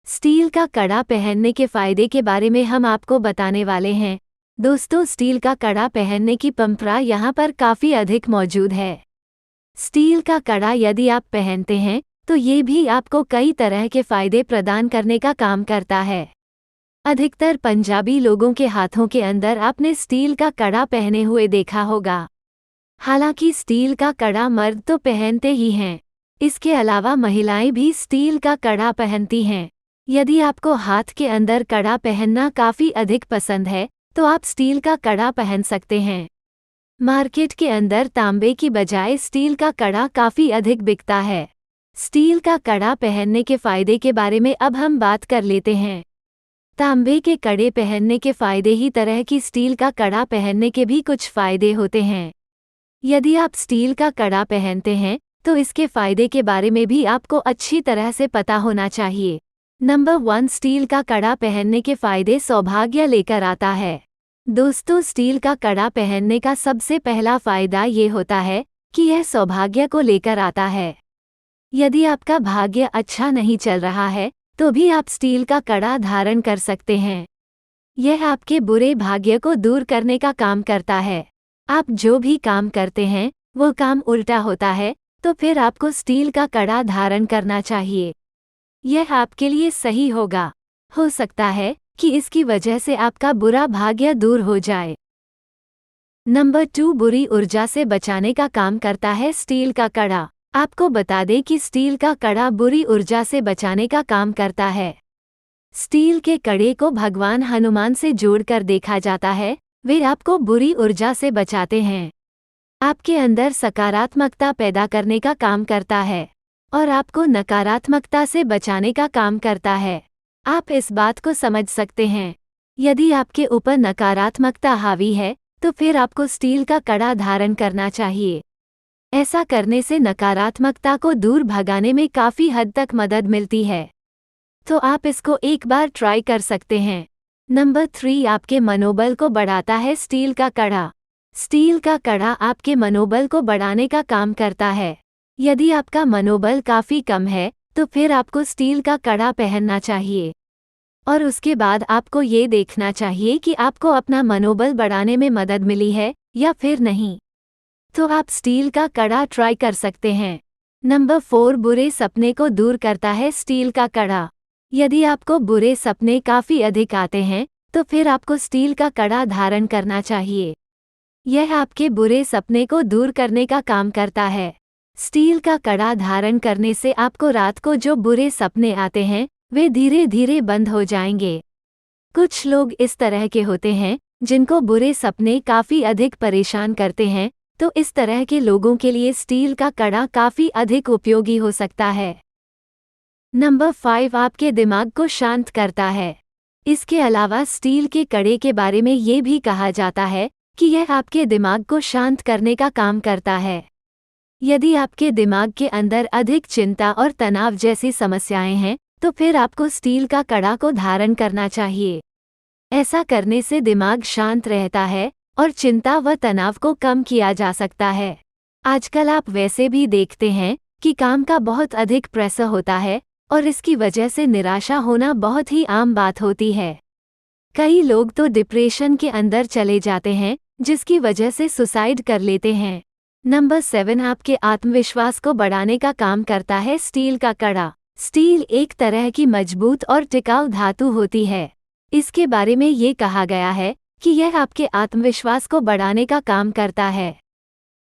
Steel का कड़ा पहनने के फायदे के बारे में हम आपको बताने वाले हैं। दोस्तों, स्टील का कड़ा पहनने की परंपरा यहाँ पर काफ़ी अधिक मौजूद है। स्टील का कड़ा यदि आप पहनते हैं तो ये भी आपको कई तरह के फायदे प्रदान करने का काम करता है। अधिकतर पंजाबी लोगों के हाथों के अंदर आपने स्टील का कड़ा पहने हुए देखा होगा। हालांकि स्टील का कड़ा मर्द तो पहनते ही हैं, इसके अलावा महिलाएं भी स्टील का कड़ा पहनती हैं। यदि आपको हाथ के अंदर कड़ा पहनना काफ़ी अधिक पसंद है तो आप स्टील का कड़ा पहन सकते हैं। मार्केट के अंदर तांबे की बजाय स्टील का कड़ा काफ़ी अधिक बिकता है। स्टील का कड़ा पहनने के फायदे के बारे में अब हम बात कर लेते हैं। तांबे के कड़े पहनने के फायदे ही तरह की स्टील का कड़ा पहनने के भी कुछ फायदे होते हैं। यदि आप स्टील का कड़ा पहनते हैं तो इसके फायदे के बारे में भी आपको अच्छी तरह से पता होना चाहिए। नंबर 1, स्टील का कड़ा पहनने के फायदे सौभाग्य लेकर आता है। दोस्तों, स्टील का कड़ा पहनने का सबसे पहला फायदा ये होता है कि यह सौभाग्य को लेकर आता है। यदि आपका भाग्य अच्छा नहीं चल रहा है तो भी आप स्टील का कड़ा धारण कर सकते हैं। यह आपके बुरे भाग्य को दूर करने का काम करता है। आप जो भी काम करते हैं वो काम उल्टा होता है, तो फिर आपको स्टील का कड़ा धारण करना चाहिए। यह आपके लिए सही होगा। हो सकता है कि इसकी वजह से आपका बुरा भाग्य दूर हो जाए। नंबर 2, बुरी ऊर्जा से बचाने का काम करता है स्टील का कड़ा। आपको बता दें कि स्टील का कड़ा बुरी ऊर्जा से बचाने का काम करता है। स्टील के कड़े को भगवान हनुमान से जोड़कर देखा जाता है। वे आपको बुरी ऊर्जा से बचाते हैं, आपके अंदर सकारात्मकता पैदा करने का काम करता है और आपको नकारात्मकता से बचाने का काम करता है। आप इस बात को समझ सकते हैं। यदि आपके ऊपर नकारात्मकता हावी है तो फिर आपको स्टील का कड़ा धारण करना चाहिए। ऐसा करने से नकारात्मकता को दूर भगाने में काफ़ी हद तक मदद मिलती है, तो आप इसको एक बार ट्राई कर सकते हैं। नंबर 3, आपके मनोबल को बढ़ाता है स्टील का कड़ा। स्टील का कड़ा आपके मनोबल को बढ़ाने का काम करता है। यदि आपका मनोबल काफ़ी कम है तो फिर आपको स्टील का कड़ा पहनना चाहिए और उसके बाद आपको ये देखना चाहिए कि आपको अपना मनोबल बढ़ाने में मदद मिली है या फिर नहीं, तो आप स्टील का कड़ा ट्राई कर सकते हैं। नंबर 4, बुरे सपने को दूर करता है स्टील का कड़ा। यदि आपको बुरे सपने काफ़ी अधिक आते हैं तो फिर आपको स्टील का कड़ा धारण करना चाहिए। यह आपके बुरे सपने को दूर करने का काम करता है। स्टील का कड़ा धारण करने से आपको रात को जो बुरे सपने आते हैं वे धीरे धीरे बंद हो जाएंगे। कुछ लोग इस तरह के होते हैं जिनको बुरे सपने काफ़ी अधिक परेशान करते हैं, तो इस तरह के लोगों के लिए स्टील का कड़ा काफ़ी अधिक उपयोगी हो सकता है। नंबर 5, आपके दिमाग को शांत करता है। इसके अलावा स्टील के कड़े के बारे में ये भी कहा जाता है कि यह आपके दिमाग को शांत करने का काम करता है। यदि आपके दिमाग के अंदर अधिक चिंता और तनाव जैसी समस्याएं हैं तो फिर आपको स्टील का कड़ा को धारण करना चाहिए। ऐसा करने से दिमाग शांत रहता है और चिंता व तनाव को कम किया जा सकता है। आजकल आप वैसे भी देखते हैं कि काम का बहुत अधिक प्रेशर होता है और इसकी वजह से निराशा होना बहुत ही आम बात होती है। कई लोग तो डिप्रेशन के अंदर चले जाते हैं जिसकी वजह से सुसाइड कर लेते हैं। नंबर 7, आपके आत्मविश्वास को बढ़ाने का काम करता है स्टील का कड़ा। स्टील एक तरह की मजबूत और टिकाऊ धातु होती है। इसके बारे में ये कहा गया है कि यह आपके आत्मविश्वास को बढ़ाने का काम करता है।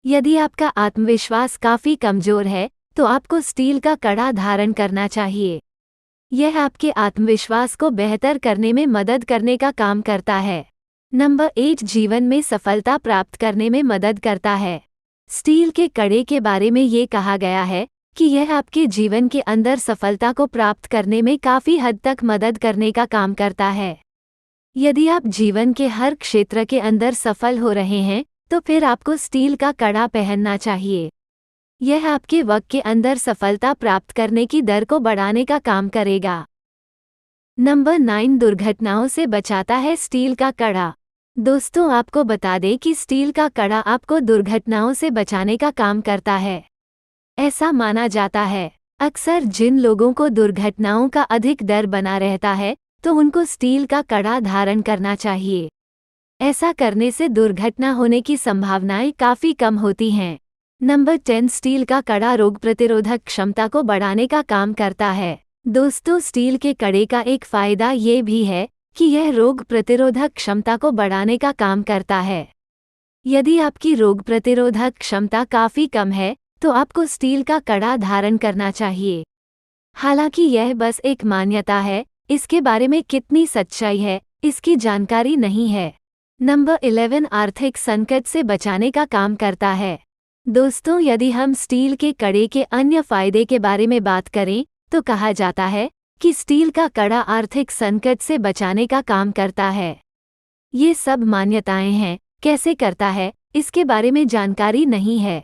यदि आपका आत्मविश्वास काफ़ी कमज़ोर है तो आपको स्टील का कड़ा धारण करना चाहिए। यह आपके आत्मविश्वास को बेहतर करने में मदद करने का काम करता है। नंबर 8, जीवन में सफलता प्राप्त करने में मदद करता है। स्टील के कड़े के बारे में ये कहा गया है कि यह आपके जीवन के अंदर सफलता को प्राप्त करने में काफ़ी हद तक मदद करने का काम करता है। यदि आप जीवन के हर क्षेत्र के अंदर सफल हो रहे हैं तो फिर आपको स्टील का कड़ा पहनना चाहिए। यह आपके वक्त के अंदर सफलता प्राप्त करने की दर को बढ़ाने का काम करेगा। नंबर 9, दुर्घटनाओं से बचाता है स्टील का कड़ा। दोस्तों, आपको बता दें कि स्टील का कड़ा आपको दुर्घटनाओं से बचाने का काम करता है। ऐसा माना जाता है अक्सर जिन लोगों को दुर्घटनाओं का अधिक डर बना रहता है, तो उनको स्टील का कड़ा धारण करना चाहिए। ऐसा करने से दुर्घटना होने की संभावनाएं काफ़ी कम होती हैं। नंबर 10, स्टील का कड़ा रोग प्रतिरोधक क्षमता को बढ़ाने का काम करता है। दोस्तों, स्टील के कड़े का एक फ़ायदा ये भी है कि यह रोग प्रतिरोधक क्षमता को बढ़ाने का काम करता है। यदि आपकी रोग प्रतिरोधक क्षमता काफ़ी कम है, तो आपको स्टील का कड़ा धारण करना चाहिए। हालांकि यह बस एक मान्यता है, इसके बारे में कितनी सच्चाई है, इसकी जानकारी नहीं है। नंबर 11, आर्थिक संकट से बचाने का काम करता है। दोस्तों, यदि हम स्टील के कड़े के अन्य फायदे के बारे में बात करें, तो कहा जाता है कि स्टील का कड़ा आर्थिक संकट से बचाने का काम करता है। ये सब मान्यताएं हैं, कैसे करता है, इसके बारे में जानकारी नहीं है,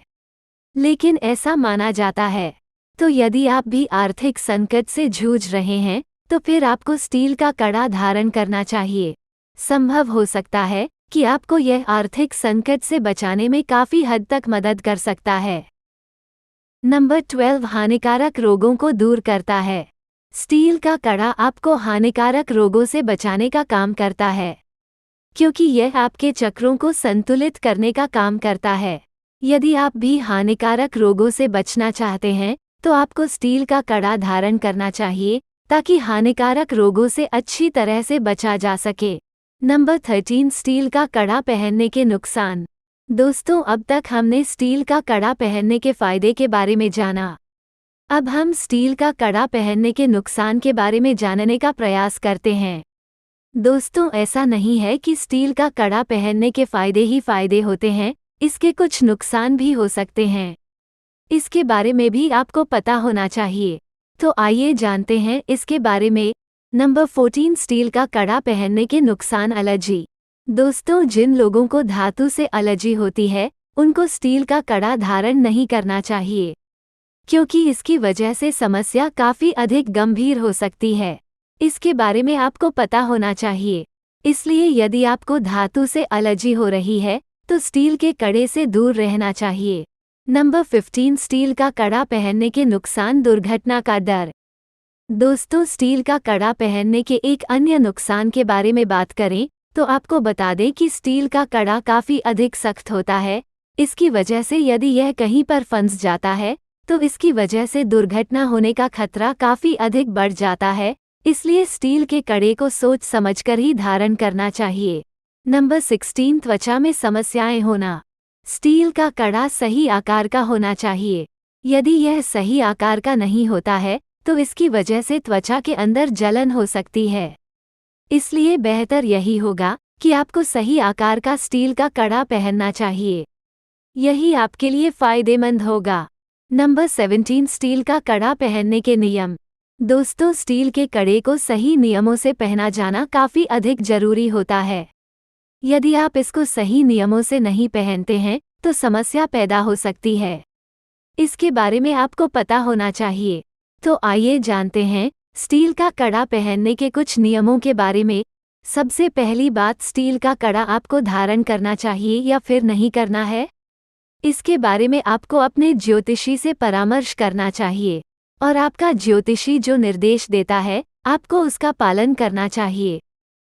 लेकिन ऐसा माना जाता है। तो यदि आप भी आर्थिक संकट से जूझ रहे हैं, तो फिर आपको स्टील का कड़ा धारण करना चाहिए। संभव हो सकता है कि आपको यह आर्थिक संकट से बचाने में काफ़ी हद तक मदद कर सकता है। नंबर 12, हानिकारक रोगों को दूर करता है। स्टील का कड़ा आपको हानिकारक रोगों से बचाने का काम करता है, क्योंकि यह आपके चक्रों को संतुलित करने का काम करता है। यदि आप भी हानिकारक रोगों से बचना चाहते हैं, तो आपको स्टील का कड़ा धारण करना चाहिए, ताकि हानिकारक रोगों से अच्छी तरह से बचा जा सके। नंबर 13, स्टील का कड़ा पहनने के नुकसान। दोस्तों, अब तक हमने स्टील का कड़ा पहनने के फायदे के बारे में जाना। अब हम स्टील का कड़ा पहनने के नुकसान के बारे में जानने का प्रयास करते हैं। दोस्तों, ऐसा नहीं है कि स्टील का कड़ा पहनने के फायदे ही फायदे होते हैं, इसके कुछ नुकसान भी हो सकते हैं। इसके बारे में भी आपको पता होना चाहिए। तो आइए जानते हैं इसके बारे में। नंबर 14, स्टील का कड़ा पहनने के नुकसान। एलर्जी। दोस्तों, जिन लोगों को धातु से एलर्जी होती है, उनको स्टील का कड़ा धारण नहीं करना चाहिए, क्योंकि इसकी वजह से समस्या काफ़ी अधिक गंभीर हो सकती है। इसके बारे में आपको पता होना चाहिए। इसलिए यदि आपको धातु से एलर्जी हो रही है, तो स्टील के कड़े से दूर रहना चाहिए। नंबर 15, स्टील का कड़ा पहनने के नुकसान। दुर्घटना का डर। दोस्तों, स्टील का कड़ा पहनने के एक अन्य नुकसान के बारे में बात करें, तो आपको बता दें कि स्टील का कड़ा काफ़ी अधिक सख्त होता है। इसकी वजह से यदि यह कहीं पर फंस जाता है, तो इसकी वजह से दुर्घटना होने का खतरा काफ़ी अधिक बढ़ जाता है। इसलिए स्टील के कड़े को सोच समझकर ही धारण करना चाहिए। नंबर 16, त्वचा में समस्याएं होना। स्टील का कड़ा सही आकार का होना चाहिए। यदि यह सही आकार का नहीं होता है, तो इसकी वजह से त्वचा के अंदर जलन हो सकती है। इसलिए बेहतर यही होगा कि आपको सही आकार का स्टील का कड़ा पहनना चाहिए। यही आपके लिए फ़ायदेमंद होगा। नंबर 17, स्टील का कड़ा पहनने के नियम। दोस्तों, स्टील के कड़े को सही नियमों से पहना जाना काफ़ी अधिक जरूरी होता है। यदि आप इसको सही नियमों से नहीं पहनते हैं, तो समस्या पैदा हो सकती है। इसके बारे में आपको पता होना चाहिए। तो आइए जानते हैं स्टील का कड़ा पहनने के कुछ नियमों के बारे में। सबसे पहली बात, स्टील का कड़ा आपको धारण करना चाहिए या फिर नहीं करना है। इसके बारे में आपको अपने ज्योतिषी से परामर्श करना चाहिए, और आपका ज्योतिषी जो निर्देश देता है, आपको उसका पालन करना चाहिए।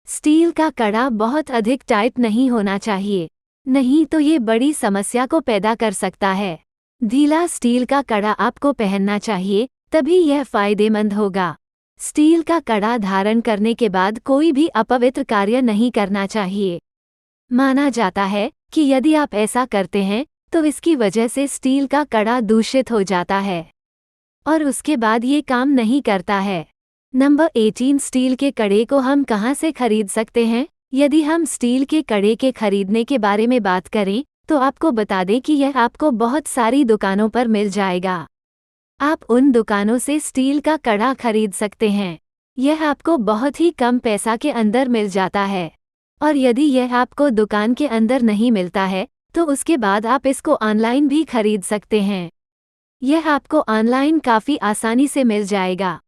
स्टील का कड़ा बहुत अधिक टाइट नहीं होना चाहिए, नहीं तो ये बड़ी समस्या को पैदा कर सकता है। ढीला स्टील का कड़ा आपको पहनना चाहिए, तभी यह फ़ायदेमंद होगा। स्टील का कड़ा धारण करने के बाद कोई भी अपवित्र कार्य नहीं करना चाहिए। माना जाता है कि यदि आप ऐसा करते हैं, तो इसकी वजह से स्टील का कड़ा दूषित हो जाता है और उसके बाद ये काम नहीं करता है। नंबर 18, स्टील के कड़े को हम कहाँ से खरीद सकते हैं। यदि हम स्टील के कड़े के खरीदने के बारे में बात करें, तो आपको बता दें कि यह आपको बहुत सारी दुकानों पर मिल जाएगा। आप उन दुकानों से स्टील का कड़ा खरीद सकते हैं। यह आपको बहुत ही कम पैसा के अंदर मिल जाता है, और यदि यह आपको दुकान के अंदर नहीं मिलता है, तो उसके बाद आप इसको ऑनलाइन भी खरीद सकते हैं। यह आपको ऑनलाइन काफ़ी आसानी से मिल जाएगा।